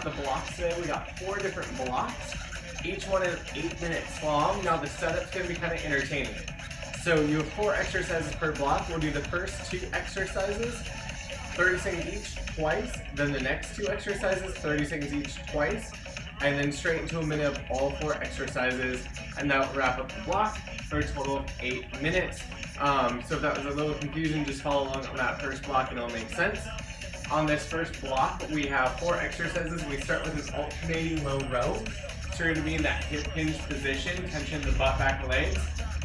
the blocks today. We got 4 different blocks. Each one is 8 minutes long. Now the setup's gonna be kind of entertaining. So you have 4 exercises per block. We'll do the first 2 exercises, 30 seconds each, twice. Then the next 2 exercises, 30 seconds each, twice. And then straight into a minute of all 4 exercises. And that'll wrap up the block for a total of 8 minutes. So if that was a little confusing, just follow along on that first block and it'll make sense. On this first block, we have 4 exercises. We start with an alternating low row. So you're gonna be in that hip hinge position, tension the butt, back, legs.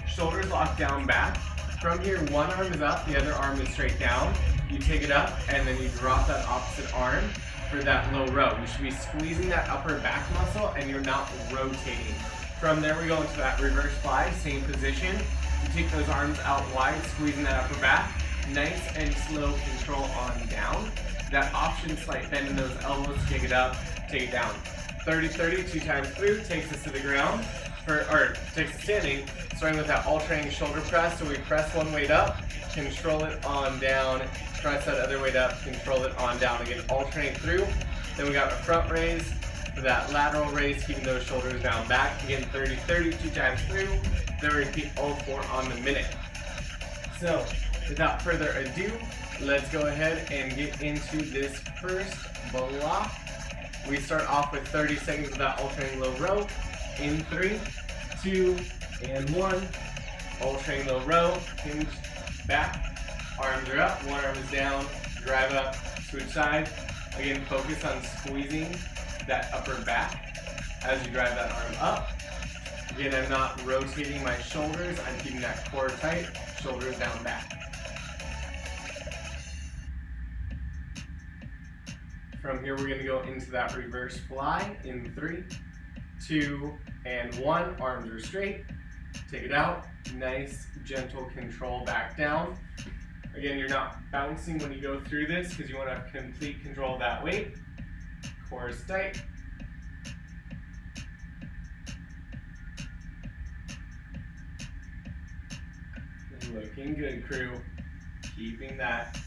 Shoulders locked down back. From here, one arm is up, the other arm is straight down. You take it up, and then you drop that opposite arm for that low row. You should be squeezing that upper back muscle, and you're not rotating. From there, we go into that reverse fly, same position. You take those arms out wide, squeezing that upper back. Nice and slow control on down. That option, slight bend in those elbows, take it up, take it down. 30-30, 2 times through, takes us to the ground, or takes us standing, starting with that alternating shoulder press. So we press one weight up, control it on down, press that other weight up, control it on down. Again, alternate through. Then we got a front raise, for that lateral raise, keeping those shoulders down back. Again, 30-30, 2 times through. Then we repeat all 4 on the minute. So, without further ado, let's go ahead and get into this first block. We start off with 30 seconds of that alternating low row. In 3, 2, and 1. Alternating low row, hinge back. Arms are up, one arm is down, drive up, switch sides. Again, focus on squeezing that upper back as you drive that arm up. Again, I'm not rotating my shoulders, I'm keeping that core tight, shoulders down back. From here, we're going to go into that reverse fly in 3, 2, and 1. Arms are straight. Take it out. Nice, gentle control back down. Again, you're not bouncing when you go through this because you want to have complete control of that weight. Core is tight. Looking good, crew. Keeping that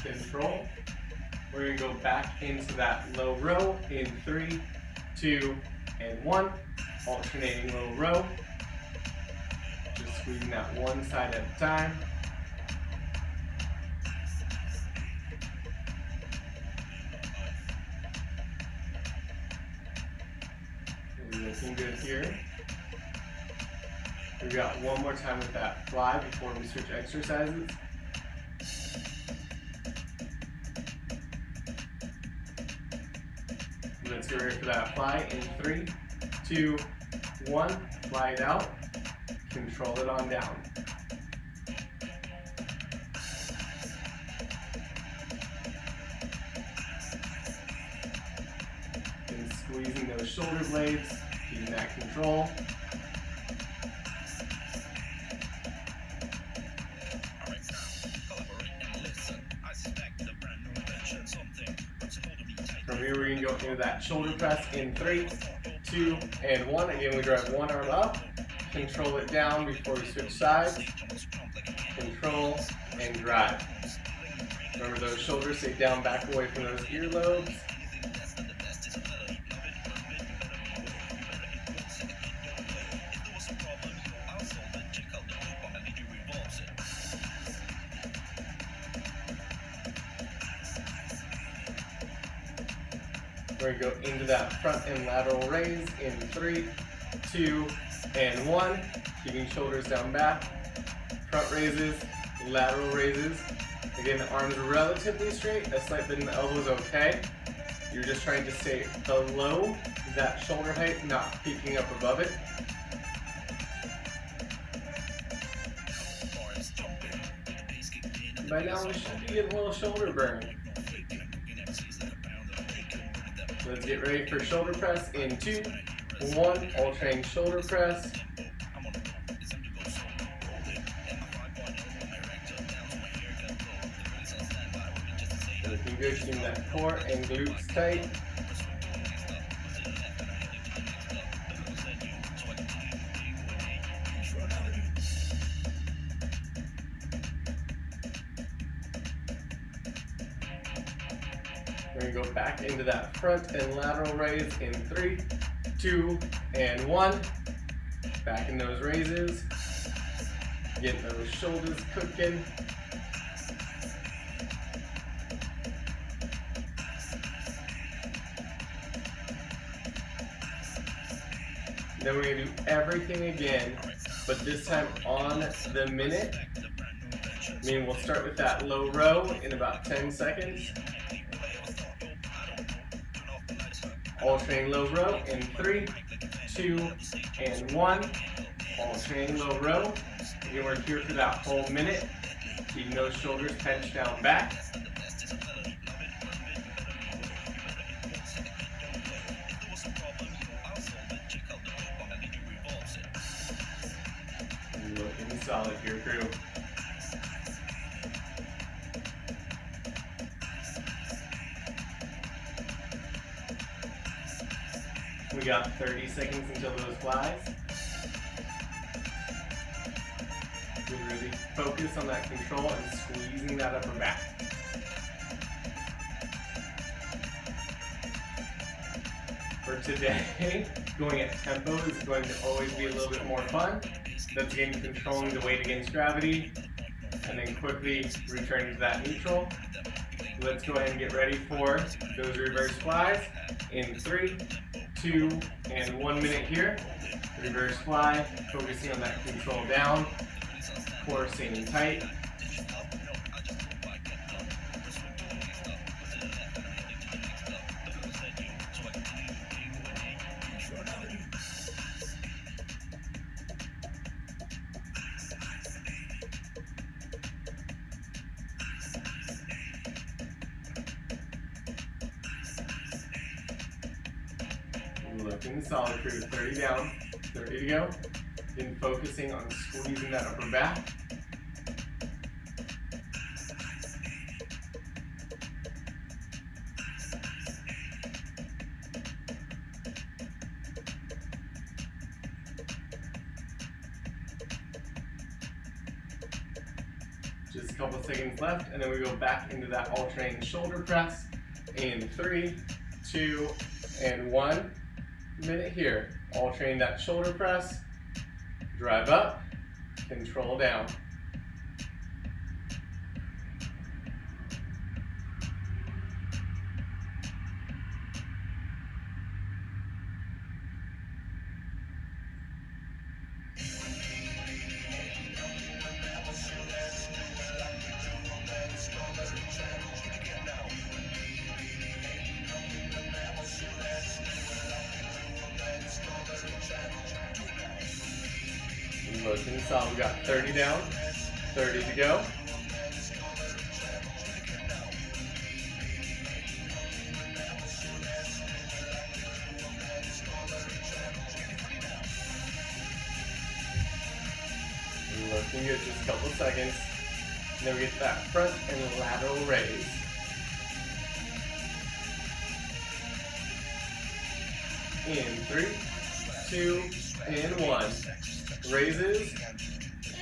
control. We're going to go back into that low row in 3, 2, and 1. Alternating low row. Just squeezing that one side at a time. Looking good here. We got one more time with that fly before we switch exercises. Let's get ready for that fly in 3, 2, 1. Fly it out. Control it on down. And squeezing those shoulder blades, keeping that control. From here, we're going to go into that shoulder press in 3, 2, and 1. Again, we drive one arm up, control it down before we switch sides, control, and drive. Remember those shoulders, stay down, back away from those earlobes. We're going to go into that front and lateral raise in 3, 2, and 1. Keeping shoulders down back. Front raises, lateral raises. Again, the arms are relatively straight. A slight bend in the elbow is okay. You're just trying to stay below that shoulder height, not peeking up above it. By now, we should be getting a little shoulder burn. Let's get ready for shoulder press in 2, 1. Alternating shoulder press. Looking good, keeping that core and glutes tight. We're we go back into that front and lateral raise in 3, 2, and 1. Back in those raises. Getting those shoulders cooking. Then we're gonna do everything again, but this time on the minute. Meaning we'll start with that low row in about 10 seconds. Alternating low row in 3, 2, and 1. Alternating low row. Again, we're here for that whole minute. Keeping those shoulders pinched down back. Looking solid here, crew. We got 30 seconds until those flies. We really focus on that control and squeezing that upper back. For today, going at tempo is going to always be a little bit more fun. That's again controlling the weight against gravity and then quickly returning to that neutral. Let's go ahead and get ready for those reverse flies in 3, 2, and 1 minute here. Reverse fly, focusing on that control down, core staying tight. Looking solid, crew. 30 down, 30 to go. Then focusing on squeezing that upper back. Just a couple seconds left, and then we go back into that alternating shoulder press in 3, 2, and 1 minute here. Alternating that shoulder press, drive up, control down. Looking solid. We got 30 down, 30 to go. Looking good, just a couple seconds. And then we get that front and lateral raise. In 3, 2, and 1. Raises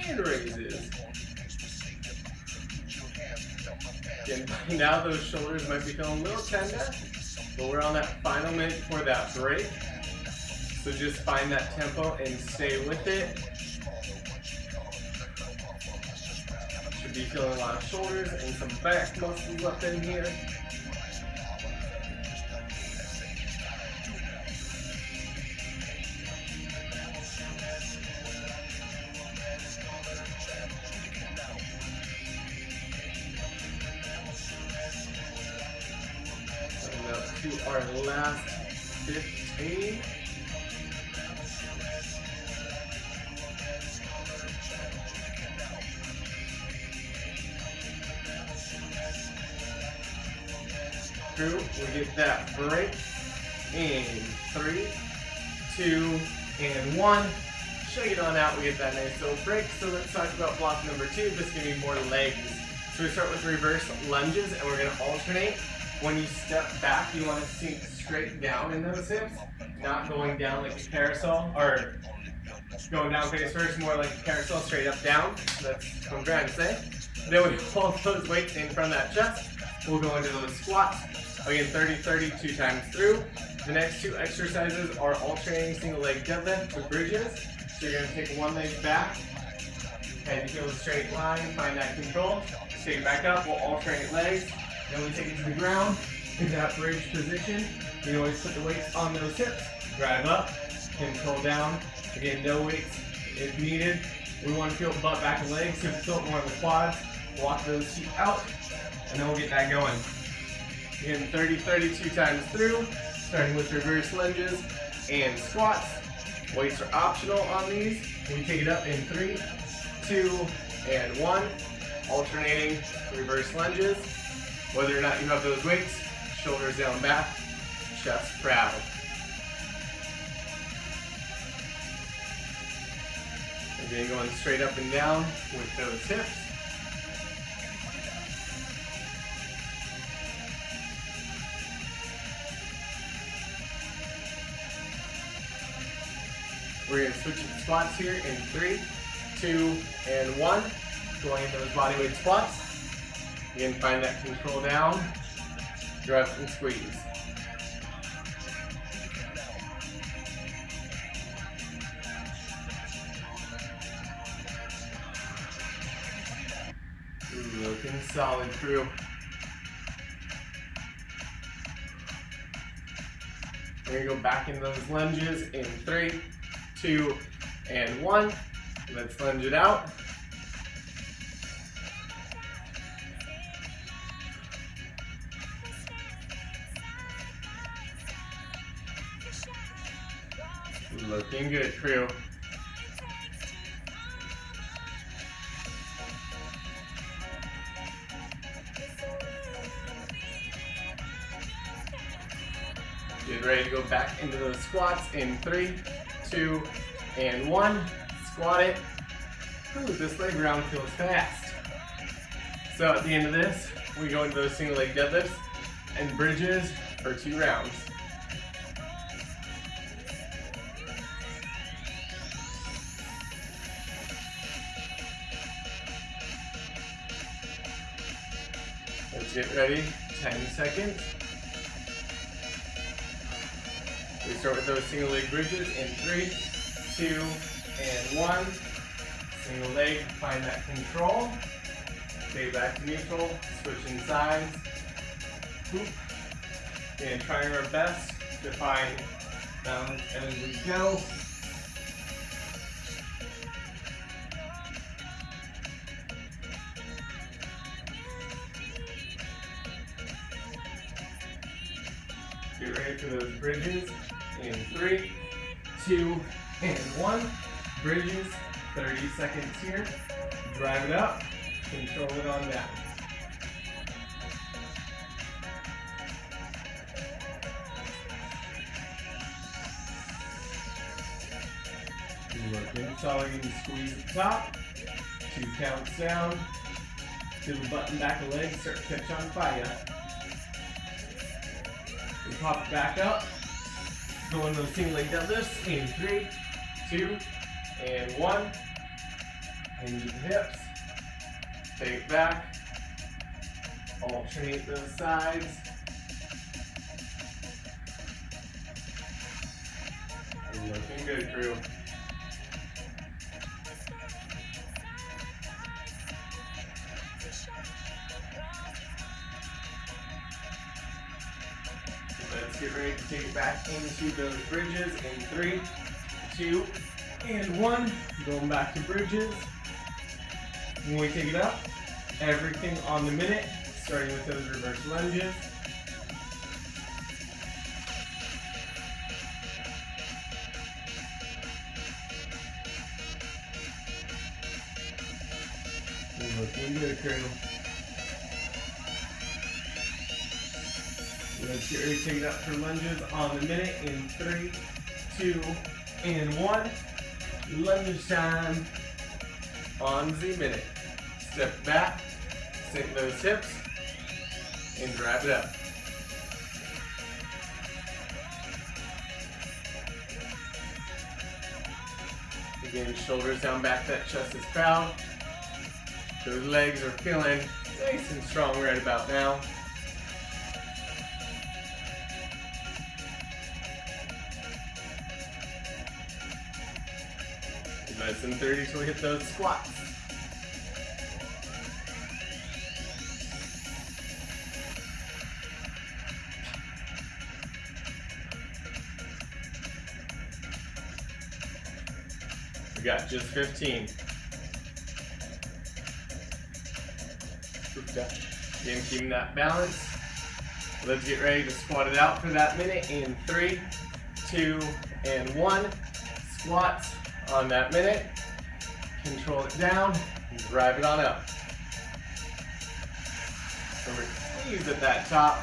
and raises. Again, by now those shoulders might be feeling a little tender, but we're on that final minute for that break. So just find that tempo and stay with it. Should be feeling a lot of shoulders and some back muscles up in here. To our last 15. Crew, we get that break in 3, 2, and 1. Shake it on out, we get that nice little break. So let's talk about block number 2. This is going to be more legs. So we start with reverse lunges and we're going to alternate. When you step back, you want to sink straight down in those hips, not going down like a carousel, or going down face first, more like a carousel, straight up down. That's what I'm trying to say. Then we hold those weights in front of that chest. We'll go into those squats. Again, 30-30 2 times through. The next 2 exercises are alternating single leg deadlift with bridges. So you're going to take one leg back, head to heel straight line, find that control. Take it back up, we'll alternate legs. Then we take it to the ground in that bridge position. You can always put the weights on those hips, drive up, control down. Again, no weights if needed. We want to feel butt, back, and legs, so tilt more on the quads. Walk those feet out, and then we'll get that going. Again, 30-30 2 times through, starting with reverse lunges and squats. Weights are optional on these. We take it up in 3, 2, and 1. Alternating reverse lunges. Whether or not you have those weights, shoulders down back, chest proud. Again, going straight up and down with those hips. We're going to switch to squats here in 3, 2, and 1. Going into those bodyweight squats. Again, find that control down, drive and squeeze. Looking solid, crew. We're going to go back into those lunges in 3, 2, and 1. Let's lunge it out. Looking good, crew. Get ready to go back into those squats in 3, 2, and 1. Squat it. Ooh, this leg round feels fast. So at the end of this, we go into those single leg deadlifts and bridges for 2 rounds. Let's get ready, 10 seconds. We start with those single leg bridges in 3, 2, and 1. Single leg, find that control. Stay back to neutral, switching sides. And trying our best to find balance as we go. Get ready for those bridges in 3, 2, and 1. Bridges, 30 seconds here. Drive it up, control it on down. Looking solid, you can squeeze at the top. 2 counts down. Feel the button back of the legs start to catch on fire. We pop it back up. Go into those single leg deadlifts in 3, 2, and 1. Hinge the hips. Take it back. Alternate those sides. Looking good, crew. Let's get ready to take it back into those bridges in 3, 2, and 1. Going back to bridges. When we take it up, everything on the minute, starting with those reverse lunges. Looking good, crew. Let's get ready to take it up for lunges on the minute in 3, 2, and 1. Lunge time on the minute. Step back, sink those hips, and drive it up. Again, shoulders down back, that chest is proud. Those legs are feeling nice and strong right about now. Less than 30 till we hit those squats. We got just 15. Again, keeping that balance. Let's get ready to squat it out for that minute in 3, 2, and 1. Squats on that minute. Control it down and drive it on up. Remember, squeeze at that top.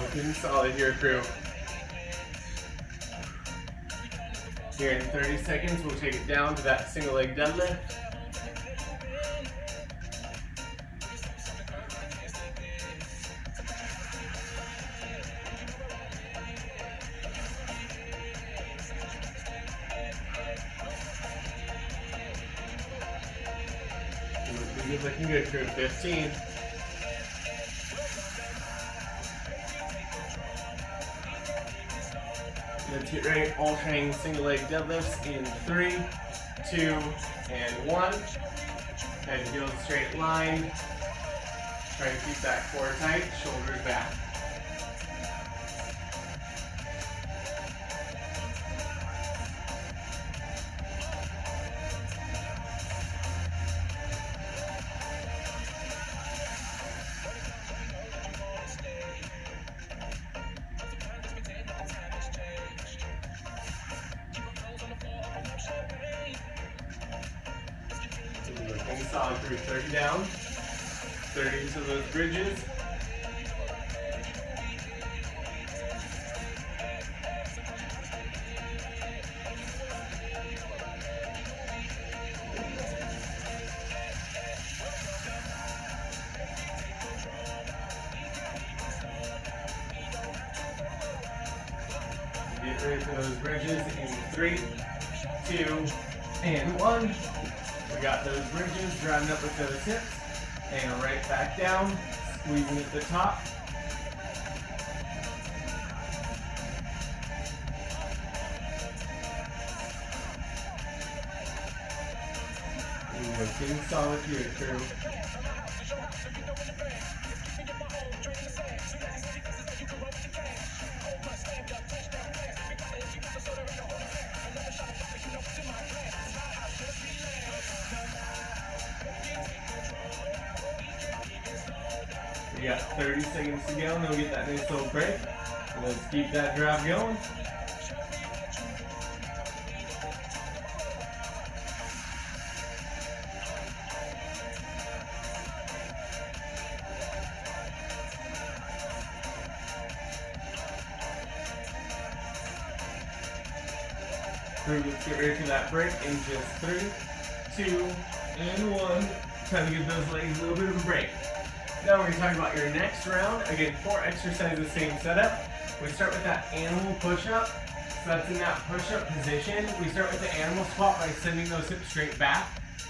Looking solid here, crew. Here in 30 seconds, we'll take it down to that single leg deadlift. Looking good, crew. 15. Let's get ready, alternating single leg deadlifts in 3, 2, and 1. Head and heels straight line. Try to keep that core tight, shoulders back. Solid through 30 down, 30 into those bridges. Get ready for those bridges in 3, 2, and 1. We got those bridges, driving up with those hips, and right back down, squeezing at the top. Looking solid here, crew. We got 30 seconds to go, and then we'll get that nice little break. Let's keep that drive going. Let's get ready for that break in just 3, 2, and 1. Time to give those legs a little bit of a break. Now we're going to talk about your next round. Again, 4 exercises, same setup. We start with that animal push-up. So that's in that push-up position. We start with the animal squat by sending those hips straight back.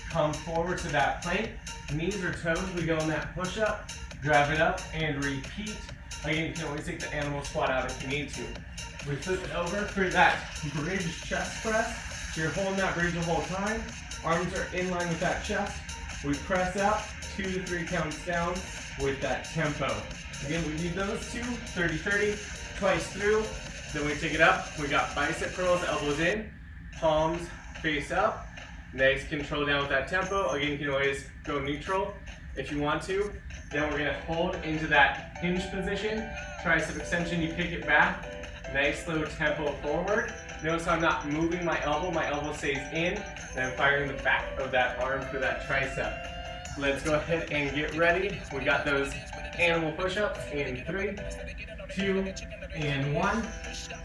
Come forward to that plank. Knees or toes, we go in that push-up. Drive it up and repeat. Again, you can always take the animal squat out if you need to. We flip it over for that bridge chest press. So you're holding that bridge the whole time. Arms are in line with that chest. We press up, 2 to 3 counts down with that tempo. Again, we need those two, 30-30, twice through. Then we take it up. We got bicep curls, elbows in, palms face up. Nice control down with that tempo. Again, you can always go neutral if you want to. Then we're gonna hold into that hinge position. Tricep extension, you kick it back. Nice slow tempo forward. Notice I'm not moving my elbow stays in, and I'm firing the back of that arm for that tricep. Let's go ahead and get ready. We got those animal push-ups in 3, 2, and 1.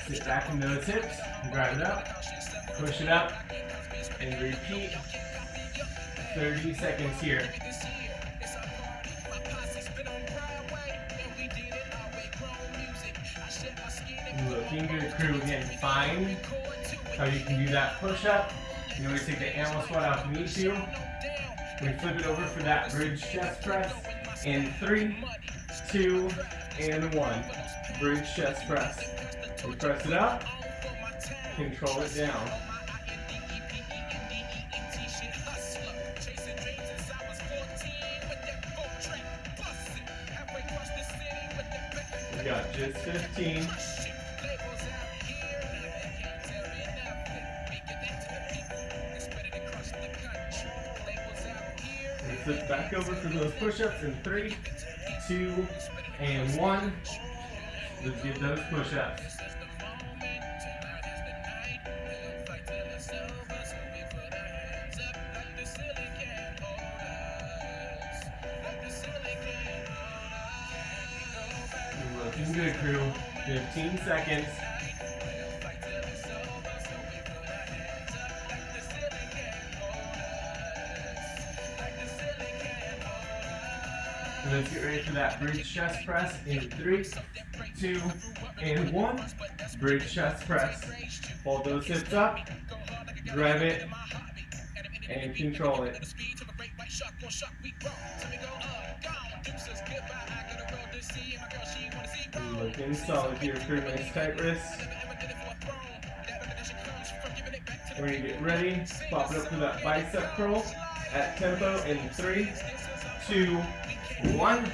Sit back in those hips, drive it up, push it up, and repeat. 30 seconds here. Looking good, crew. Again, find how you can do that push-up. You can always take the animal squat out if you need to. We flip it over for that bridge chest press in 3, 2, and 1. Bridge chest press. We press it up, control it down. We got just 15. We flip back over for those push-ups in 3, 2, and 1. Let's get those push-ups. Looking good, crew. 15 seconds. Let's get ready for that bridge chest press in 3, 2, and 1. Bridge chest press. Hold those hips up, grab it, and control it. Looking solid here, crew. Nice tight wrists. We're gonna get ready. Pop it up to that bicep curl at tempo in 3, 2, 1.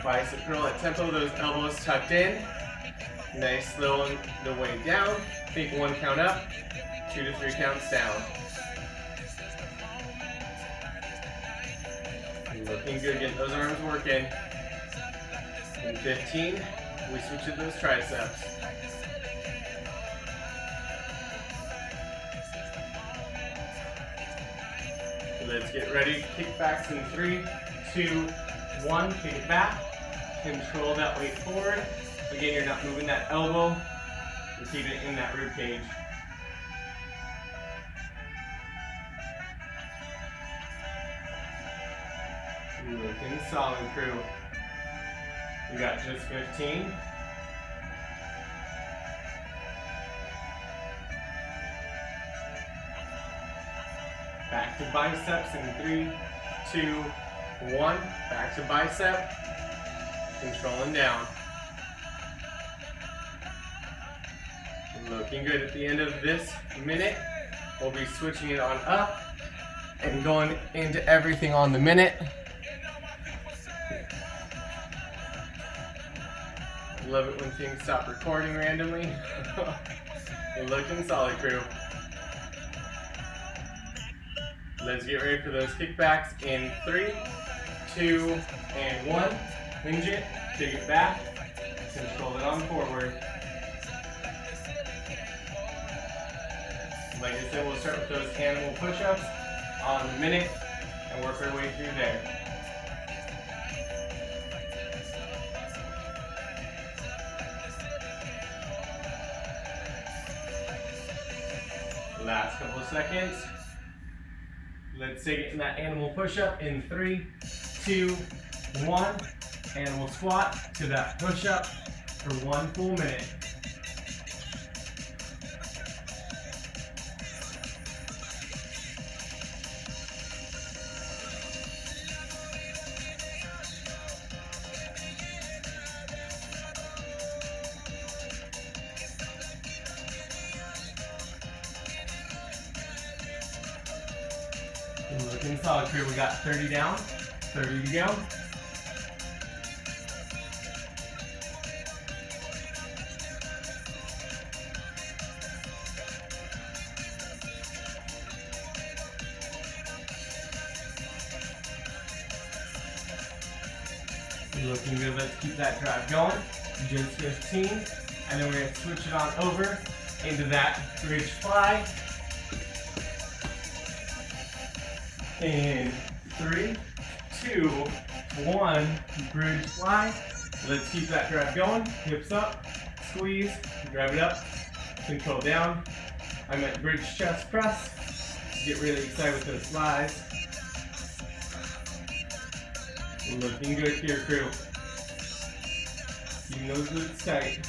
Bicep curl at tempo, those elbows tucked in. Nice, slowing the way down. Take 1 count up, 2 to 3 counts down. Looking good, getting those arms working. In 15, we switch to those triceps. Let's get ready. Kickbacks in 3, 2, 1. Kick it back. Control that weight forward. Again, you're not moving that elbow. You're keeping it in that rib cage. Looking solid, crew. We got just 15. Back to biceps in 3, 2, 1. Back to bicep. Controlling down. Looking good. At the end of this minute, we'll be switching it on up and going into everything on the minute. Love it when things stop recording randomly. Looking solid, crew. Let's get ready for those kickbacks in 3, 2, and 1. Hinge it, take it back, control it on forward. Like I said, we'll start with those animal push-ups on the minute and work our way through there. Last couple of seconds. Let's take it in that animal push-up in 3, 2, 1. Animal squat to that push-up for 1 full minute. Looking solid, crew. We got 30 down, 30 to go. Looking good. Let's keep that drive going. Just 15. And then we're going to switch it on over into that bridge fly. In 3, 2, 1, bridge fly. Let's keep that drive going. Hips up, squeeze, drive it up, control down. I'm at bridge chest press. Get really excited with those flies. Looking good here, crew. Keeping those glutes tight.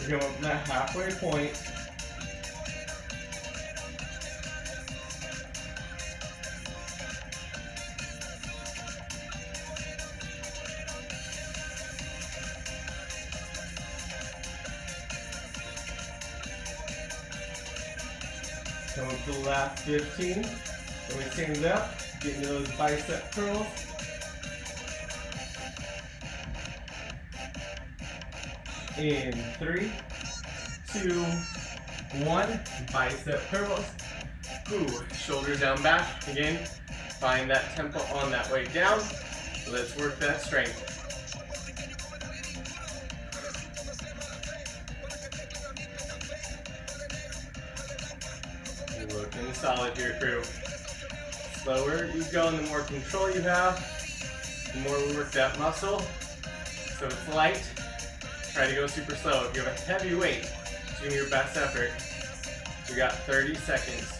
Come up to that halfway point. Come up to the last 15. Then we stand up, get into those bicep curls. In 3, 2, 1, bicep curls. Ooh, shoulders down back. Again, find that tempo on that way down. Let's work that strength. Looking solid here, crew. Slower you go, and the more control you have, the more we work that muscle. So it's light. Try to go super slow. If you have a heavy weight, it's going to be your best effort. We got 30 seconds.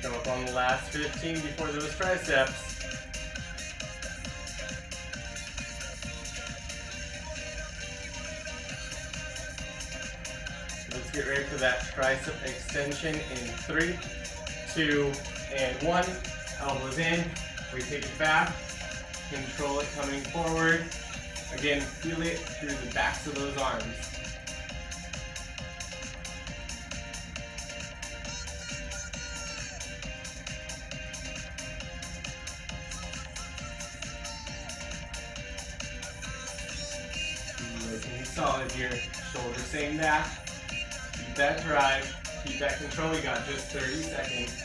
Come up on the last 15 before those triceps. Let's get ready for that tricep extension in 3, 2, and 1. Elbows in. We take it back. Control it coming forward. Again, feel it through the backs of those arms. Looking solid here. Shoulders staying back. Keep that drive. Keep that control. We got just 30 seconds.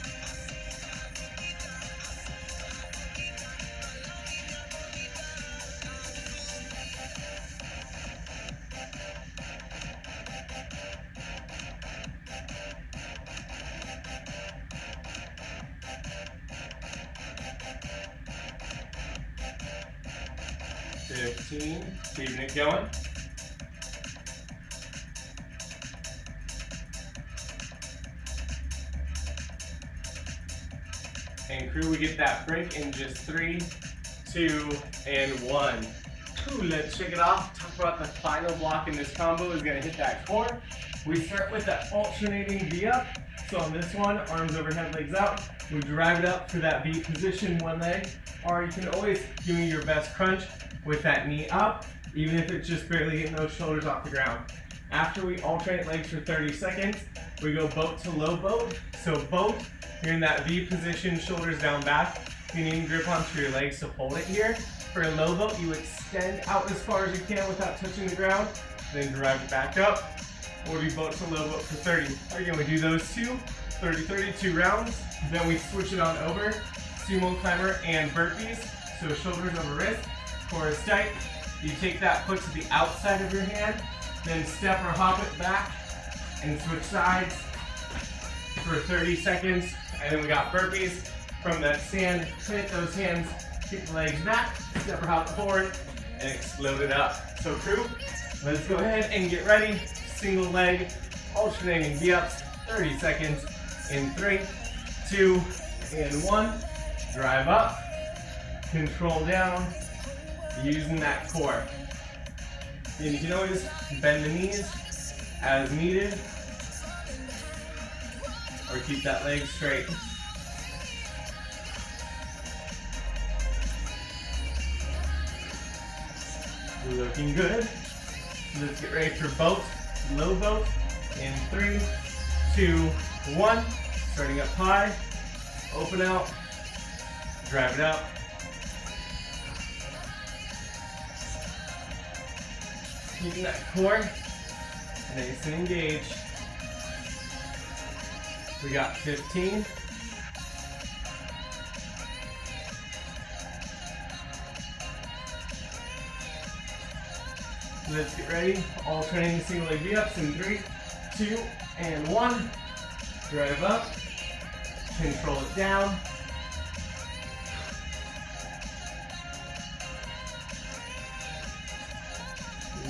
Keeping it going. And crew, we get that break in just 3, 2, and 1. Ooh, let's shake it off. Talk about the final block in this combo is going to hit that core. We start with that alternating V up. So on this one, arms overhead, legs out. We drive it up for that V position, one leg. Or you can always give me your best crunch with that knee up, even if it's just barely getting those shoulders off the ground. After we alternate legs for 30 seconds, we go boat to low boat. So boat, you're in that V position, shoulders down back. You need to grip onto your legs to hold it here. For a low boat, you extend out as far as you can without touching the ground, then drive it back up. Or we boat to low boat for 30. Again, we do those 32 rounds. Then we switch it on over, Sumo climber and burpees. So shoulders over wrist. Core is tight. You take that foot to the outside of your hand, then step or hop it back and switch sides for 30 seconds. And then we got burpees from that stand. Plant those hands, kick the legs back, step or hop forward, and explode it up. So crew, let's go ahead and get ready. Single leg, alternating V-ups, 30 seconds in 3, 2, and 1. Drive up, control down, using that core. And you can always bend the knees as needed, or keep that leg straight. Looking good. Let's get ready for boat, low boat, in 3, 2, 1. Starting up high, open out, drive it up. Keeping that core nice and engaged. We got 15. Let's get ready. Alternating single leg V-ups in 3, 2, and 1. Drive up. Control it down.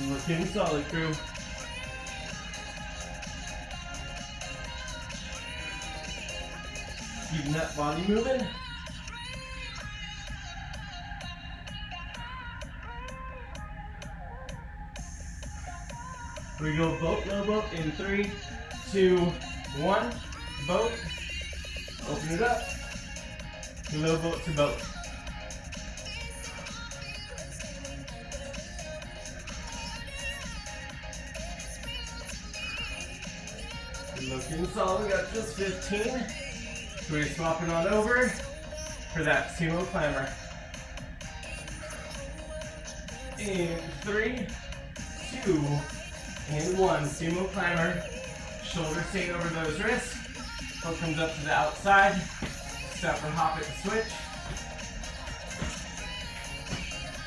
Looking solid, crew. Keeping that body moving. We go boat, low boat in 3, 2, 1. Boat. Open it up. Low boat to boat. Looking solid, we got just 15. So we're swapping on over for that Sumo climber. In 3, 2, and 1. Sumo climber. Shoulder staying over those wrists. Foot comes up to the outside. Step or hop it and switch.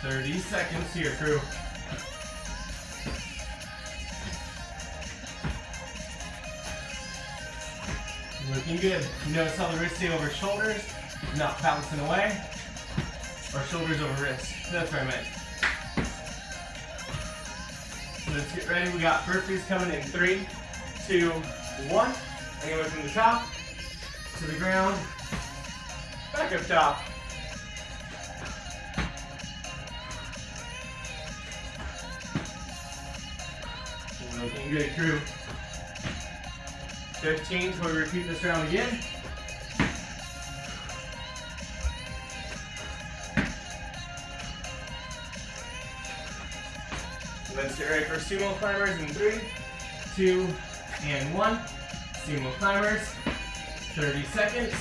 30 seconds here, crew. Looking good. Notice how the wrists stay over shoulders, not bouncing away, or shoulders over wrists. That's what I meant. So let's get ready. We got burpees coming in 3, 2, 1. Anyway from the top to the ground, back up top. Looking good, crew. 15, so we repeat this round again. Let's get ready for Sumo climbers in 3, 2, and 1. Sumo climbers, 30 seconds.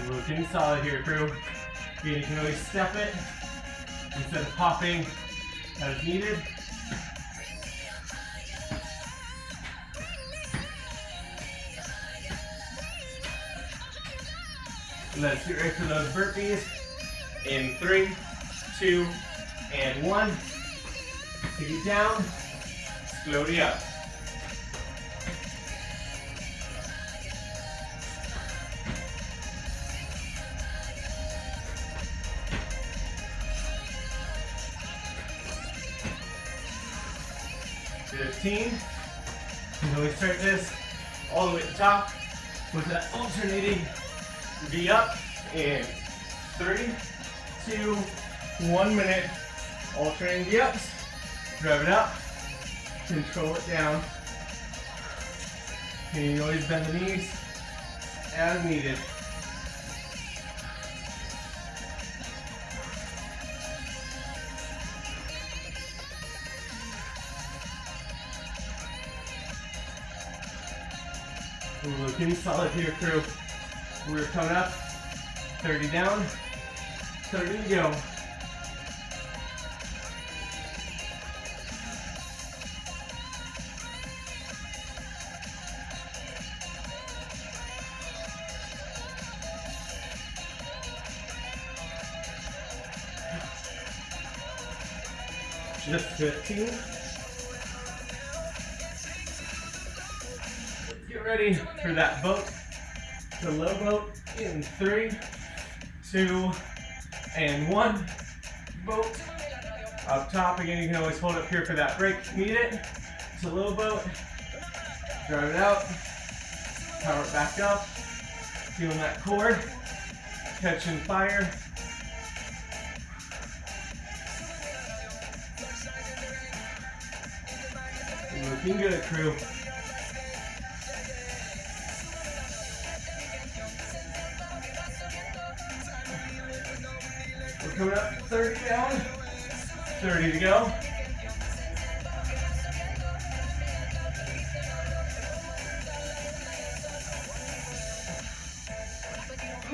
Looking solid here, crew. Again, you can always step it instead of popping as needed. Let's get ready for those burpees in 3, 2, and 1. Take it down, slowly up. You can always start this all the way at the top with that alternating V up in 3, 2, 1 minute. Alternating V ups. Rev it up. Control it down. And you can always bend the knees as needed. We're looking solid here, crew. We're coming up. 30 down, 30 to go. Just 15. Get ready for that boat, the low boat in 3, 2, and 1. Boat up top. Again, you can always hold up here for that break if you need it. It's a low boat. Drive it out. Power it back up. Feeling that core. Catching fire. Looking good, crew. We're coming up 30 down, 30 to go.